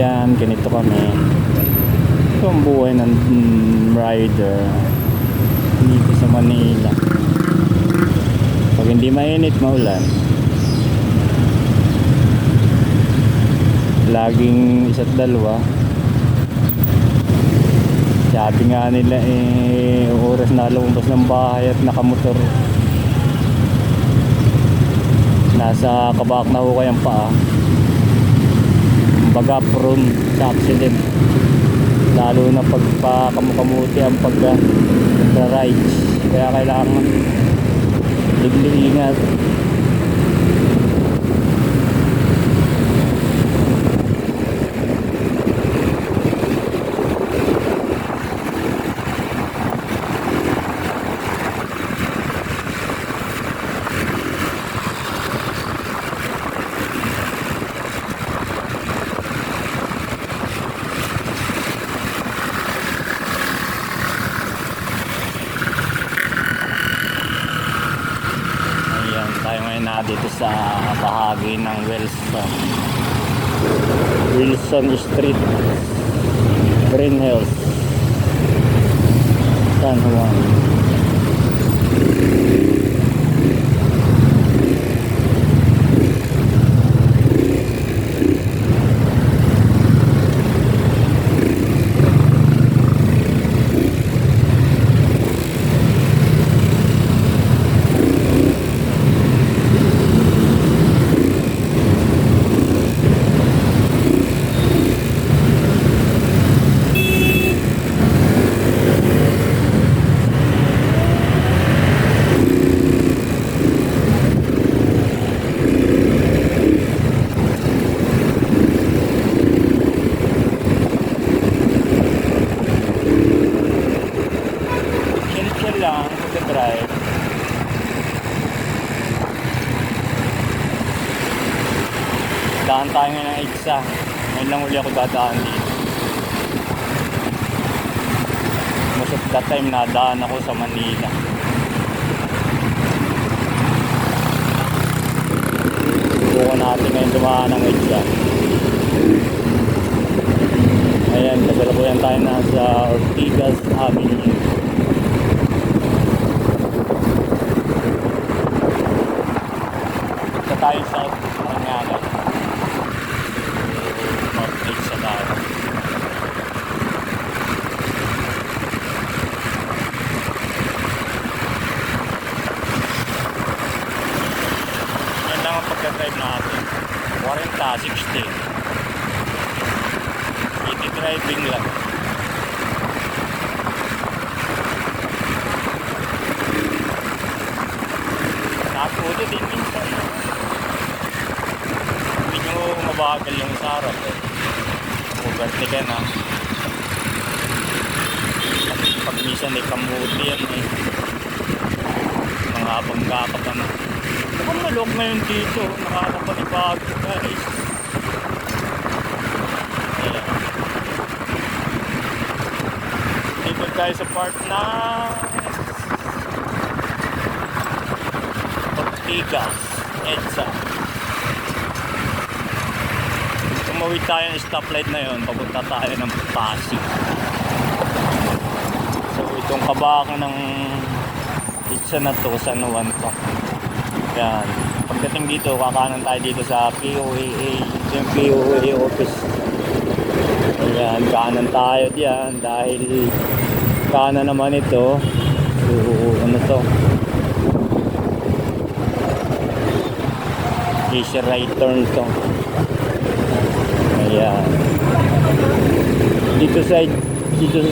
Ayan, ganito kami. Ito ang buhay ng rider dito sa Manila. Pag hindi mainit, maulan, laging isa't dalawa. Sabi nga nila oras na lumabas ng bahay at nakamotor, nasa kabak na hukay ang paa, baga prone sa accident, lalo na pagpakamukamuti ang pagka-rides. Kaya kailangan liglig ingat. Tayo ngayon na dito sa bahagi ng Wilson Street, Green Hills, San Juan. Lang mag-drive. Daan tayo ngayon ng EDSA. Ngayon lang uli ako dadaan dito. Most of that time nadaan ako sa Manila. Subukan natin ngayon dumaan ng EDSA. Ayan, kasalukuyan tayo na sa Ortigas Avenue. Tayo sa Manila, mag-take sa tayo. Yan lang ang pagka-drive natin, 40, 60, 80 driving lang. Nakulo din minsan, mabagal yung sarap Overtake ka na. Pag minsan kamuti yan mga bangga ka pa na. Mukhang malog ngayon dito, nakakapanibago guys. Dito tayo sa part na Ortigas, EDSA. Tumawid tayo ng stoplight na yun, papunta tayo ng Pasig. So itong kabakan ng EDSA na to, San Juan to. Yan, pagdating dito, kakanan tayo dito sa POAA, yung POAA office. Ayan, kanan tayo diyan dahil kanan naman ito. So ano to, easy right turn to. Ayan. Dito sa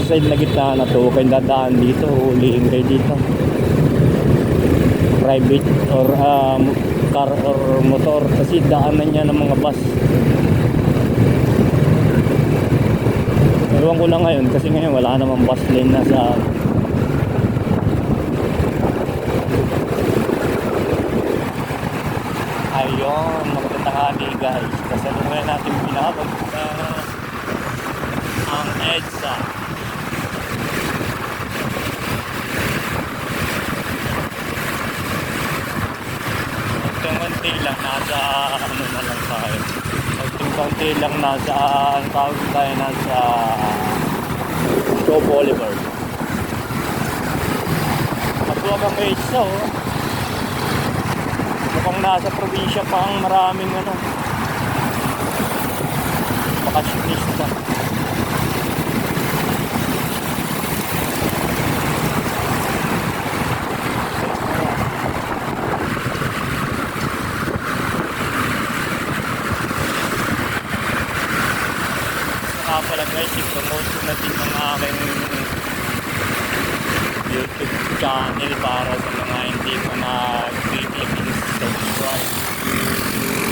side na gitna na to, kung dadaan dito, hulihin kayo dito. Private or car or motor, kasi daanan niya ng mga bus. Ewan ko lang ngayon, kasi ngayon wala namang bus lane na sa ayun, magtatangani guys. Kasalukuyan natin binabag ang EDSA. Ito munti lang, nasa ano na lang tayo. konti lang nasa, ang tawag tayo, nasa Shaw Boulevard. Matuwag ang EDSA, oh. Mukhang nasa probinsya pa ang maraming ano, bakasyonista. Pala guys, i-promote ko na din ng aking YouTube channel para sa mga hindi pa nag-click and subscribe.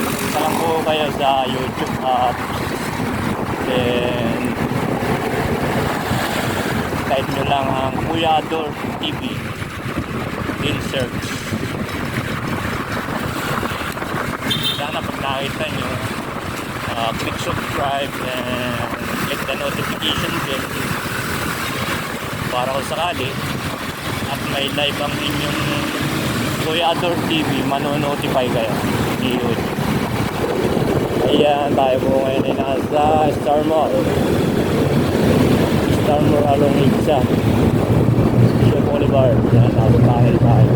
Punta lang po kayo sa YouTube at then type nyo lang ang Kuya Ador TV in search. Sana pag nakita nyo, click subscribe and click the notification bell para kung sakali at may live ang inyong Kuya Ador TV, manonotify kayo ni YouTube. Ayan, tayo po ngayon ay nasa Star Mall along EDSA Shaw Boulevard. Yan, nakapagpahil tayo.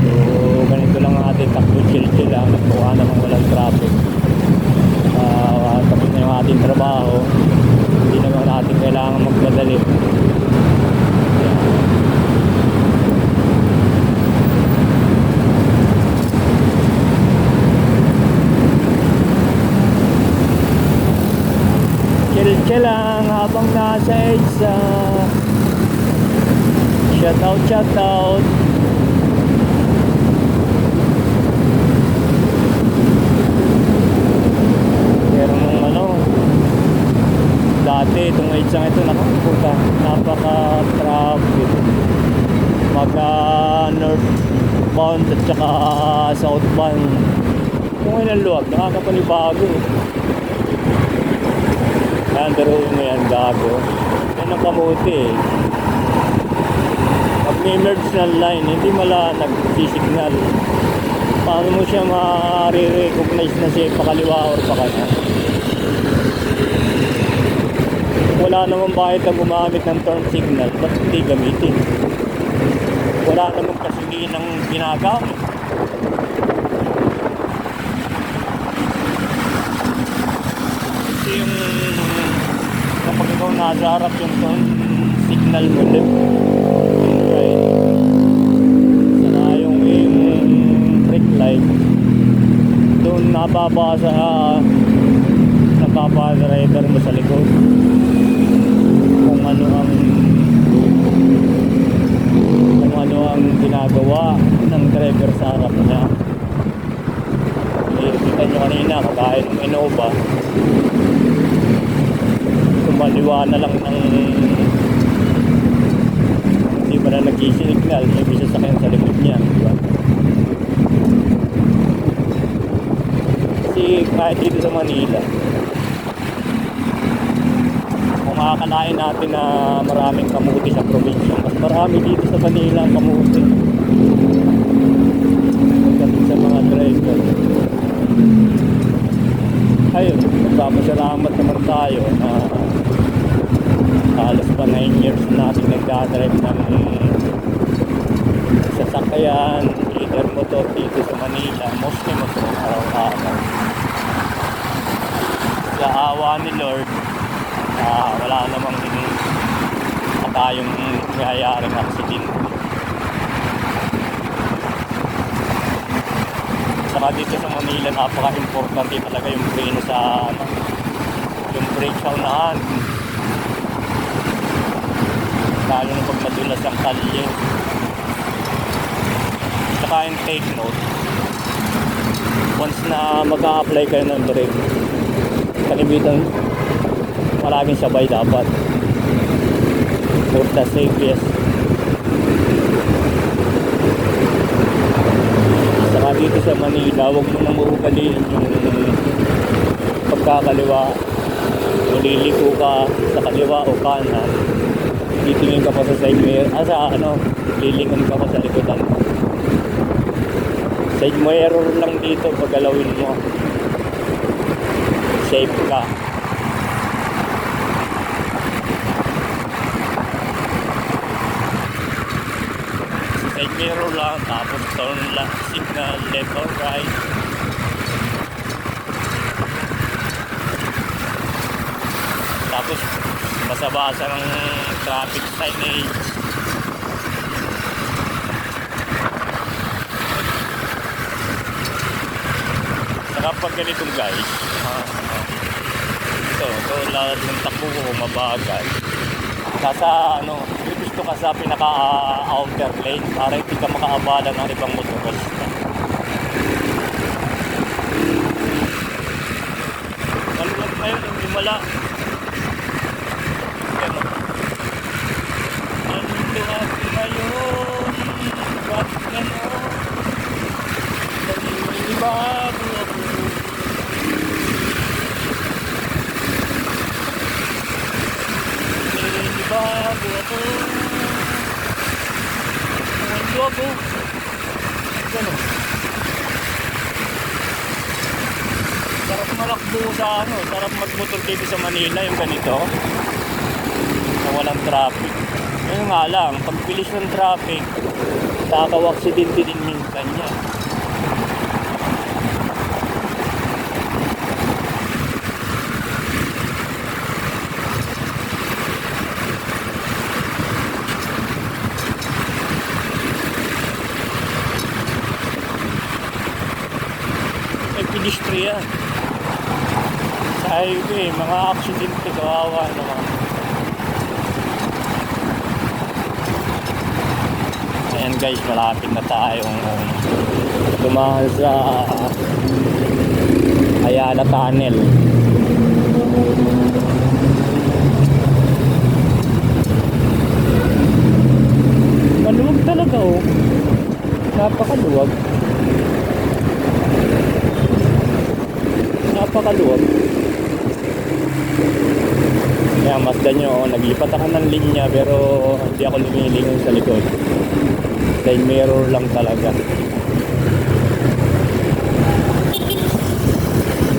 So ganito lang ang ating takbo, chill lang, nagmukha namang walang traffic. Tapos na yung ating trabaho, hindi naman natin kailangan magmadali. Chill lang habang nasa EDSA. Shout out. Dati itong EDSA ito, napaka-traffic. Northbound at saka southbound. Kung ngayon ang luwag, nakakapanibago. Ayan, daruin mo yan, gago. Yan ang kamuti eh. Pag may merge na line, hindi mala nagsisignal. Paano mo siya ma-recognize na siya pakaliwa or pakanan? Wala naman bakit na gumamit ng turn signal, ba't hindi gamitin? Wala naman kasi ng ginagamit. Kasi yung kapag ikaw nasa harap yung turn signal mo, left and right, sana yung brake light, doon nababasa driver mo sa likod kung ano ang ginagawa ng driver sa harap niya. Kita nyo kanina, kagaya ng Innova, kumaliwa na lang ng hindi pa na nag-signal, may isa sakyan sa likod niya, diba? Kasi kahit dito sa Manila, kung makakalain natin na maraming kamuti sa probinsya, mas marami dito sa Manila ang kamuti pagdating sa mga driver. Ayun, magpapasalamat naman tayo na halos pa 9 years natin nagdadrive ng sasakyan, either motor dito sa Manila, mostly motor araw-araw. Sa awa ni Lord, wala namang tayong mayayaring accident. Saka dito sa Manila, napaka-importante talaga yung preno sa yung brake sa unahan, lalo na pag madulas ang kalye. Saka yung take note, once na mag-a-apply kayo ng brake, kalimitan palaging sabay dapat for the safest. Saka dito sa Manila, huwag mo nang maugaliin yung pagkakaliwa o liliko ka sa kaliwa o kanan, titingin ka pa sa side mirror, lilingon ka pa sa likodan. Side mirror lang dito pag galawin mo. Safe ka. Side mirror lang, tapos turn lang, signal, left or right. Tapos basa-basa ng traffic signage. Saka pag ganitong guys, ito lahat ng takbo ko mabagal. Nasa gusto ka sa pinaka-outer lane para hindi ka makaabala ng ibang motorista. Maluwag ngayon, hindi wala. Maluwag ngayon, wag ganon. Bago ako. Bago ako. Bago ako. Gano'n. Sarap malakbo sa sarap magmotor dito sa Manila yung ganito. Na walang traffic. Ngayon nga lang, pagbilis ng traffic, nakakaw-aksidente din minsan yan. Pedestrian sa highway, mga aksidente, kawawa naman. Ayan guys, malapit na tayong dumaan sa Ayala Tunnel. Maluwag talaga oh, napakaluwag. Napakaluwag. Kaya masdan nyo, naglipat ako ng linya pero hindi ako lumilingon sa likod. Side mirror lang talaga.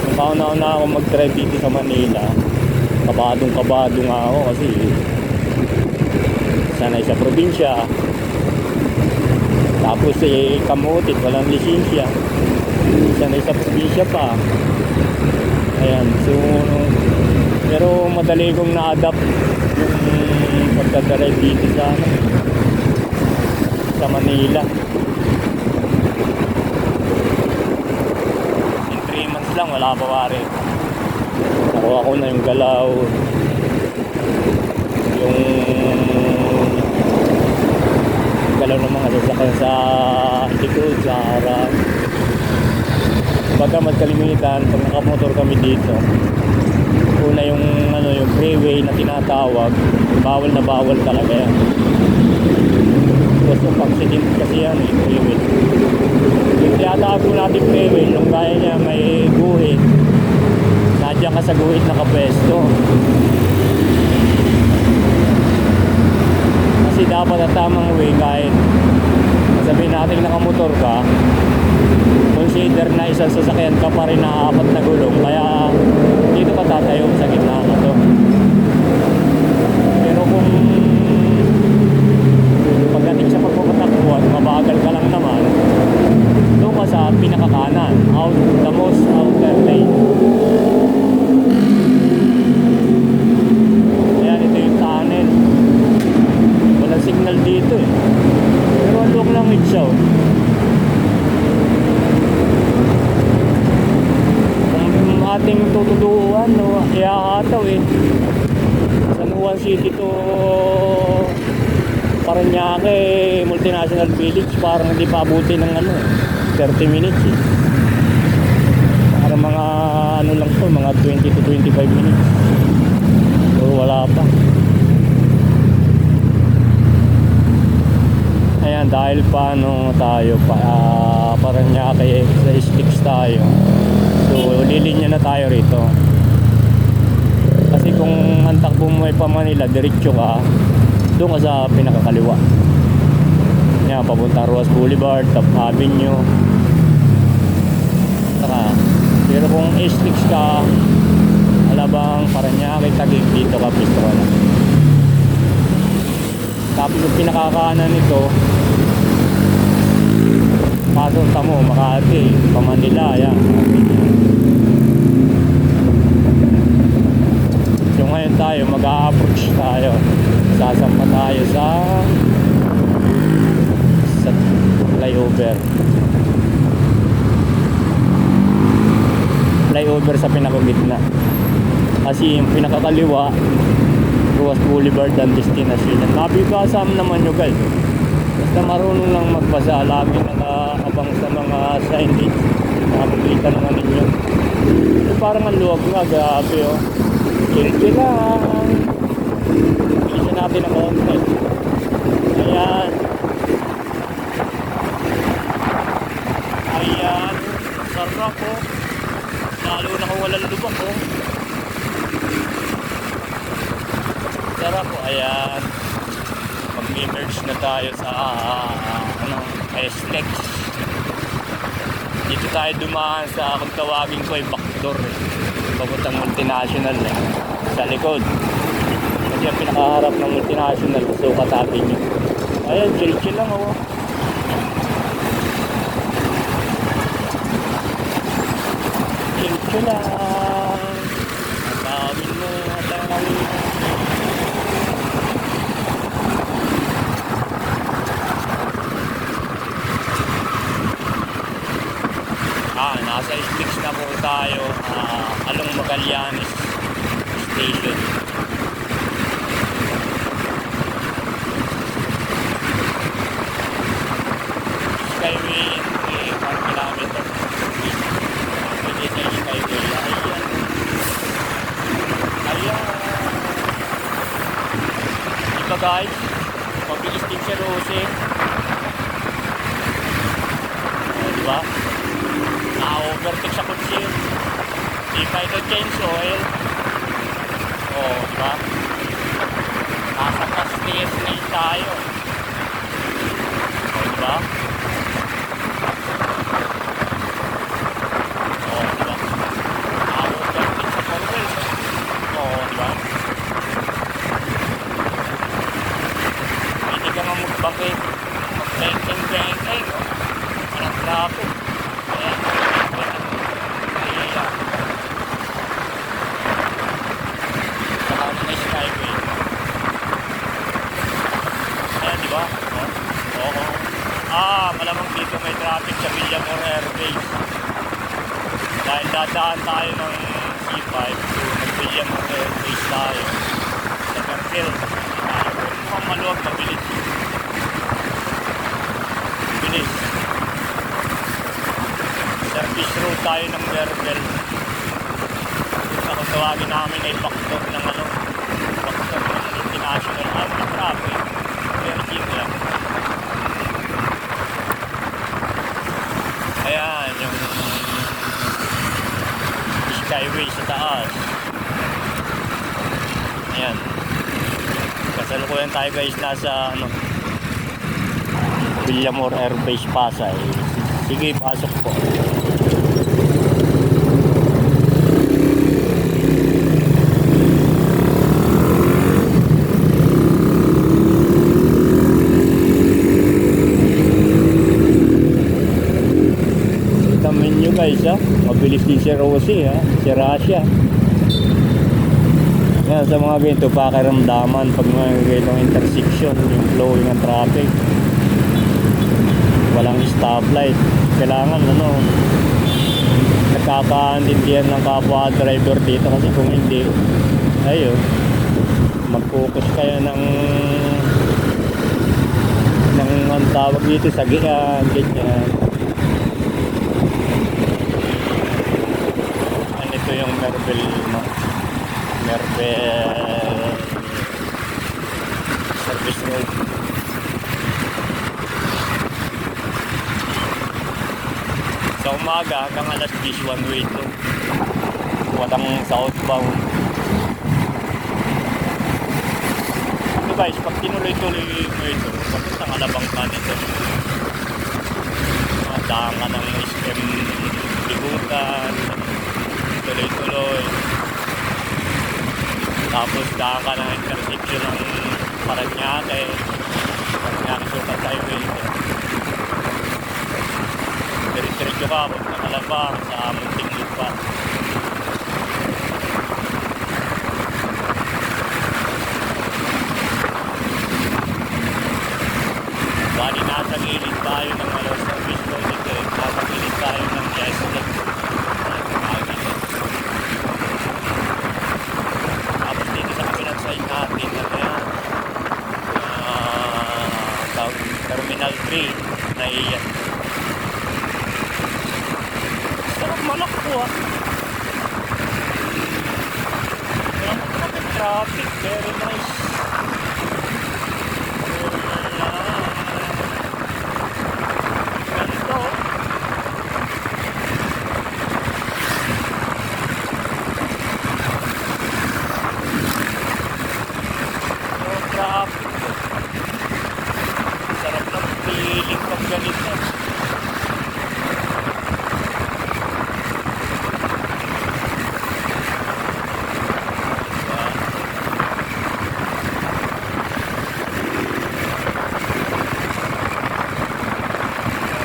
Nung kauna-una ako mag-drive dito sa Manila, kabadong-kabado nga ako kasi sanay sa probinsya. Tapos kamutit, walang lisensya. Sanay sa probinsya pa. Ayan, so pero madali kong na-adapt yung pagdadrive dito sa Manila. In 3 months lang, wala pa pare. Nakuha ko na yung galaw, yung galaw ng mga sasakyan sa likod, sa harap. Pagka magkalimitan, pag nakamotor kami dito, una yung yung freeway na tinatawag, bawal na bawal talaga yan. Gusto pang accident kasi yan freeway. Yung tinatawag po natin freeway, nung kaya niya may guhit, nadyan ka sa guhit nakapwesto. Kasi dapat ang tamang way, kahit sabihin natin nakamotor ka, consider na isang sasakyan ka pa rin na 4 na gulong, kaya dito ka tatayo sa gitna na to. Pero kung pagdating sa pagpapatakbuhan, mabagal ka lang naman, doon ka sa pinakakanan, the most outer lane. Ayan, ito yung tunnel. Walang signal dito eh, pero alok lang siya oh. Ating tutuduan no, ihahataw eh San Juan City to Parañaque Multinational Village, parang hindi pa abuti ng 30 minutes eh. Para mga lang to, mga 20 to 25 minutes, so wala pa. Ayan, dahil pa tayo Parañaque sa sticks tayo. So, lilinya na tayo rito. Kasi kung ang takbo mo ay pa Manila, diretso ka, doon ka sa pinakakaliwa. Yan, papunta Roas Boulevard, Top Avenue. ka. Pero kung S6 ka, Alabang, Parañaque, Taguig, dito ka pwesto ka na. Tapos yung pinakakanan nito, pasok mo, Makati, Pamanila, yan. So ngayon tayo, mag-a-approach tayo. Sasampa tayo sa flyover. Flyover sa pinakagitna. Kasi yung pinakakaliwa, Ruas Boulevard ang destination. Nabibasam naman nyo guys. Basta marunong lang magbasa, lagi nakaabang sa mga signage. Nakakita naman ninyo. So, parang ang luwag nga, grabe oh. Chill lang. Isa natin ang konti. Ayan. Ayan. Sarap oh. Lalo na kung walang lubak oh. Sarap po, ayan. Mag-emerge na tayo sa SLEX. Dito tayo dumaan sa, kung tawagin ko ay backdoor eh. Papuntang multinational eh. Sa likod. Kasi ang pinakaharap ng multinational, so katabi nyo. Ayan, chill lang oh. Chill lang. Atawin mo, atawin mo. Nasa SLEX na po tayo, along Magallanes Station. Skyway, 1 kilometer. Pwede sa Skyway. Ayan. Diba guys, mabilis din si Rose. Diba? Na-overtake sa kutsi. Di pa ito change oil. Oo, diba? Nasa Castillas na tayo. Oo, diba? Oo, diba? Na-overtake sa Corwell. Oo, diba? Hindi ka nga magbakit. Mag-bengkeng-bengkeng. Walang traffic. Ayan. Skyway. Ayan, di ba? Oo. Malamang dito may traffic sa Villamor Air Base. Dahil dadaan tayo ng C5 so mag-Villamor Air Base tayo. Sa Fairfield. Mukhang maluwag, mabilis. Bilis. Service road tayo ng Fairfield. Kung tawagin namin ay backdoor ng backdoor ng international traffic. Very cheap lang. Ayan, yung Skyway sa taas. Ayan. Kasalukuyan tayo guys nasa Villamor Air Base Pasay. Sige, pasok po. Guys mabilis din si Rosie si Russia. Yan, sa mga ganito pakiramdaman pag mga ganitong intersection, yung flowing ng traffic, walang stoplight, kailangan nagkakaintindihan ng kapwa driver dito, kasi kung hindi ayun, mag-focus kayo ng ang tawag dito sa ganyan. Ito yung Mervel service road. Sa umaga hanggang alas 10 one way to. Walang southbound. So guys, pag tinuloy-tuloy mo ito, papuntang Alabang ka nito, daan ka ng SM ligutan, tuloy-tuloy. Tapos daan ka ng intersection ng Paranaque Sukat Highway. Diretso ka, pag nakalabang sa Muntinlupa. Bali nasa gilid tayo ng Los Obispo dito. Nasa gilid tayo ng Jeslet. Tapos dito sa kabilang side natin, ano yan? Terminal 3 na iyan. Sarap malak po ah. Traffic, very nice. Ganito.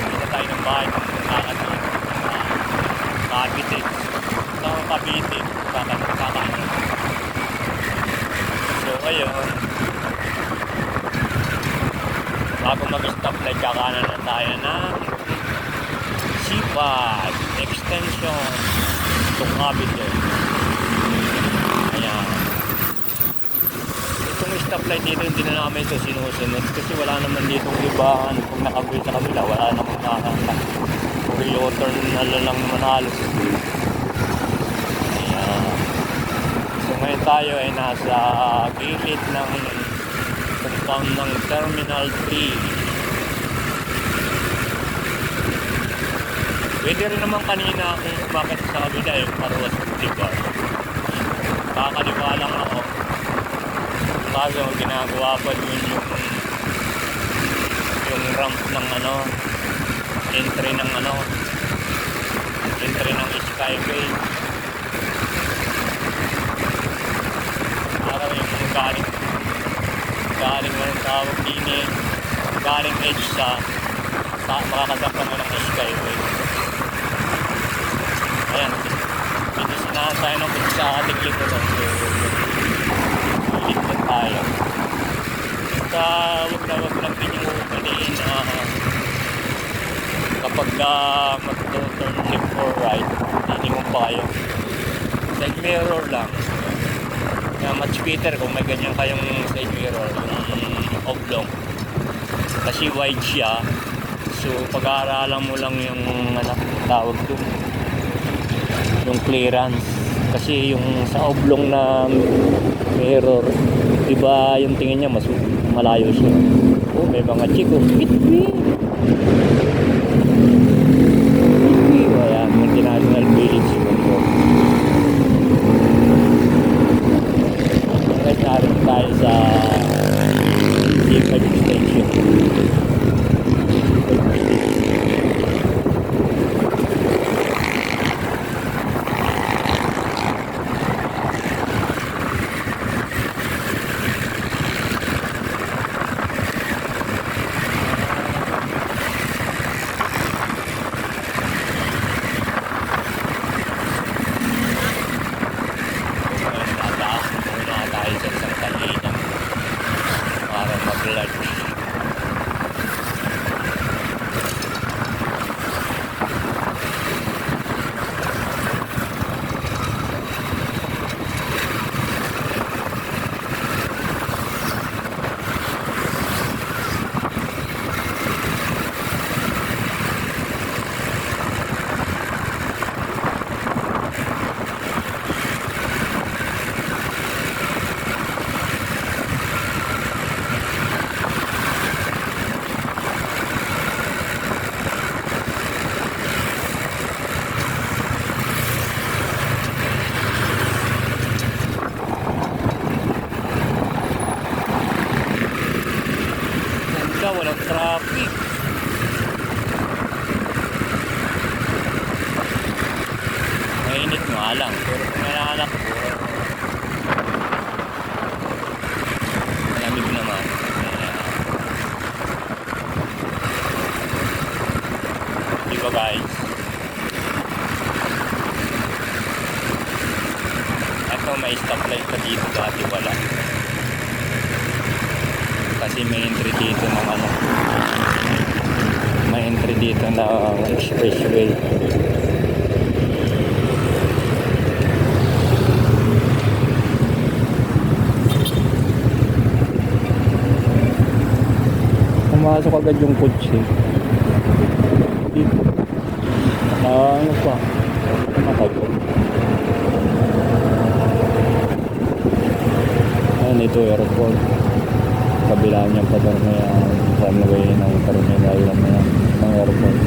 Kita tayo ng bahay ng kakataon. Cavite. Sa Cavite. Kakain. So, ayun. Bago mag-stoplight, kakanan na tayo ng Sipag Extension to Cavite. Ayan. Itong stoplight dito, hindi na namin ito sinusunod kasi wala naman ditong iba. Kung nakagwil sa kabila, wala namang nakakanta. Real turn na lang naman halos. Ayan. So ngayon tayo ay nasa gilid ng compound ng Terminal 3. Pwede rin naman kanina kung umakit sa kabila yung Paruwat Diba. Kakaliwa lang ako. Kaso ginagawa pa dun yung ramp ng entry ng Skyway. Para yung galing ng tawag din galing edge sa makakasapa mo ng Skyway. Ayan, dito sinahan tayo ng kung sa ating lito lang. So, ilikot tayo. Basta wag lang din yung upunin kapag mag-turn left or right, tiningon pa kayo. Side mirror lang. Much better kung may ganyan kayong side mirror, yung oblong. Kasi wide siya. So, pag-aaralan mo lang yung tawag doon. Yung clearance. Kasi yung sa oblong na mirror, iba yung tingin niya, mas malayo siya. Oh, may mga chiko. Bitwi! Ayan, International Village. Right, narin tayo sa Sipag Station. Walang traffic. Malang. Pero kung may anak ko, malamig naman. Kaya, di ba guys? Ito may stoplight pa dito, dati wala. Kasi may entry dito ng ano. May entry dito ng expressway. Pumasok agad yung kotse. Dito. Ano pa? Matagal. Ayan, ito airport. Kabila niya pa doon na yan. Runway ng terminal lang na yan. Ng airport.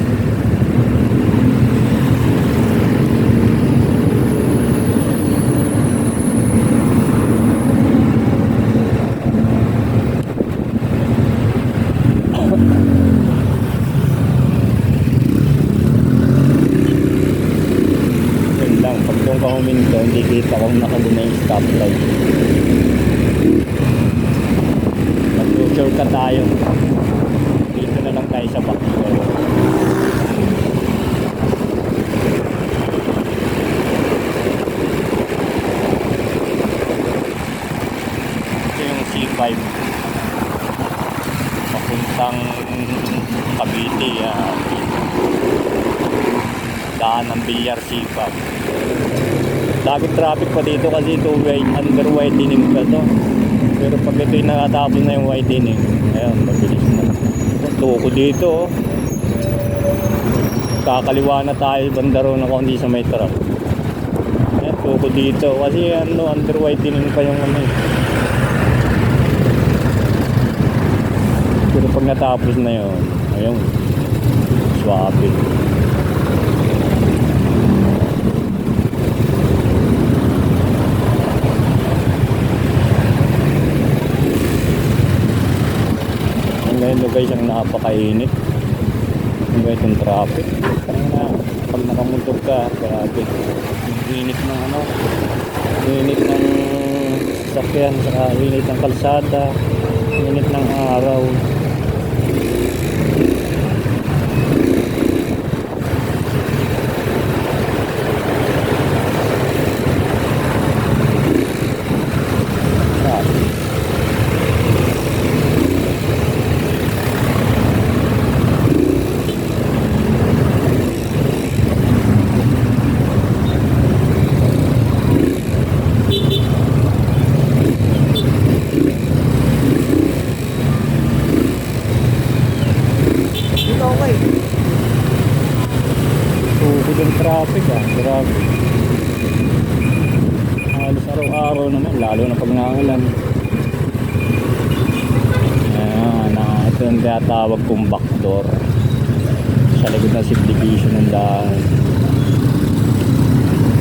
Yun lang. Pag doon ka huminto, hindi kita kung nakaguna yung stoplight. Shortcut tayo. Dito na lang tayo sa backdoor. Ito yung C5 papuntang Cavite. Daan ng Bilyar C5. Dagod traffic pa dito kasi ito under widening pa to. Pero pag ito'y nakatapos na yung widening, ayun, mabilis na. Tuko dito, oh. Kakaliwa na tayo, bandaro na kundi sa may truck. Ayan, tuko dito. Kasi ano, under widening pa yung ano eh. Pero pag natapos na yun, ayun, swabe. Ngayon guys, ang napakainit. Ngayon itong traffic. Pag nakamotor ka, grabe. Init ng ano, init ng sasakyan, saka init ng kalsada, init ng araw. Yung traffic grabe. Halos araw-araw naman, lalo na pag nangulan. Ayan, ito yung tinatawag kong backdoor sa likod ng subdivision ng daan.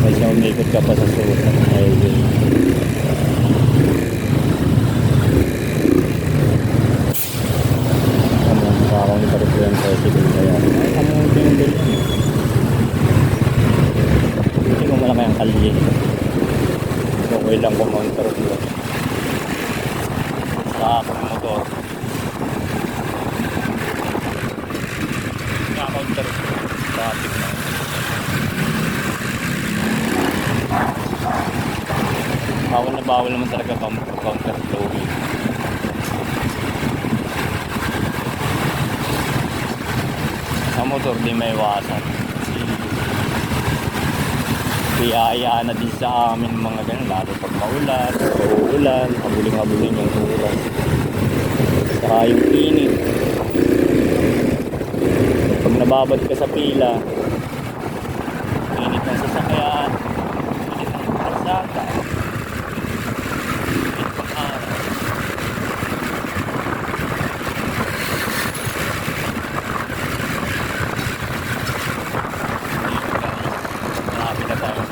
Kasi umikot ka pa sa suot ng highway. Parang itarip ko yung president kaya ang yung bilhin. Hindi ko malaki ang kalye. Okay lang kung counter ko sa akong motor. Counter traffic na. Bawal naman talaga counter flowing. Sa motor di may iwasan. Kaya na din sa amin mga ganun, lalo pag maulan, uulan, habuling-habuling yung ulan. Saka yung init. Pag nababad ka sa pila, init ng sasakyan, init ng kalsada, init ng araw. Marami na tayong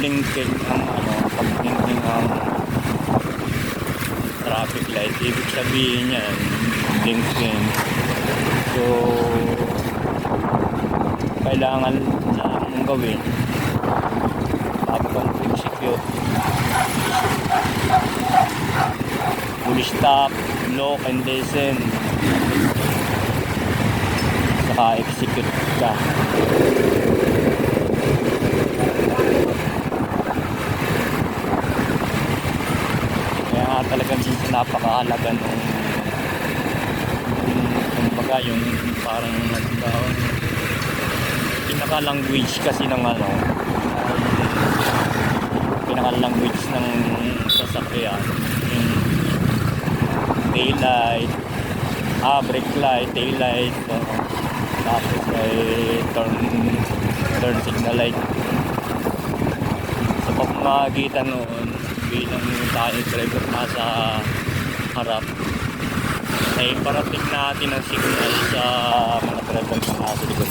blinking ang pag-blinking ang traffic light, ibig sabihin yan, blinking. So, kailangan na mong gawin bago kang execute. Fully stop, lock and listen. Saka execute ka. Kaya nga talagang napakahalaga nung kumbaga yung parang pinaka-language kasi ng pinaka-language ng sasakyan yung daylight, brake light, taillight, tapos ay turn signal light. Sa pamamagitan noon bilang tayo driver nasa harap ay parating natin ang signal sa mga driver na nasa likod natin.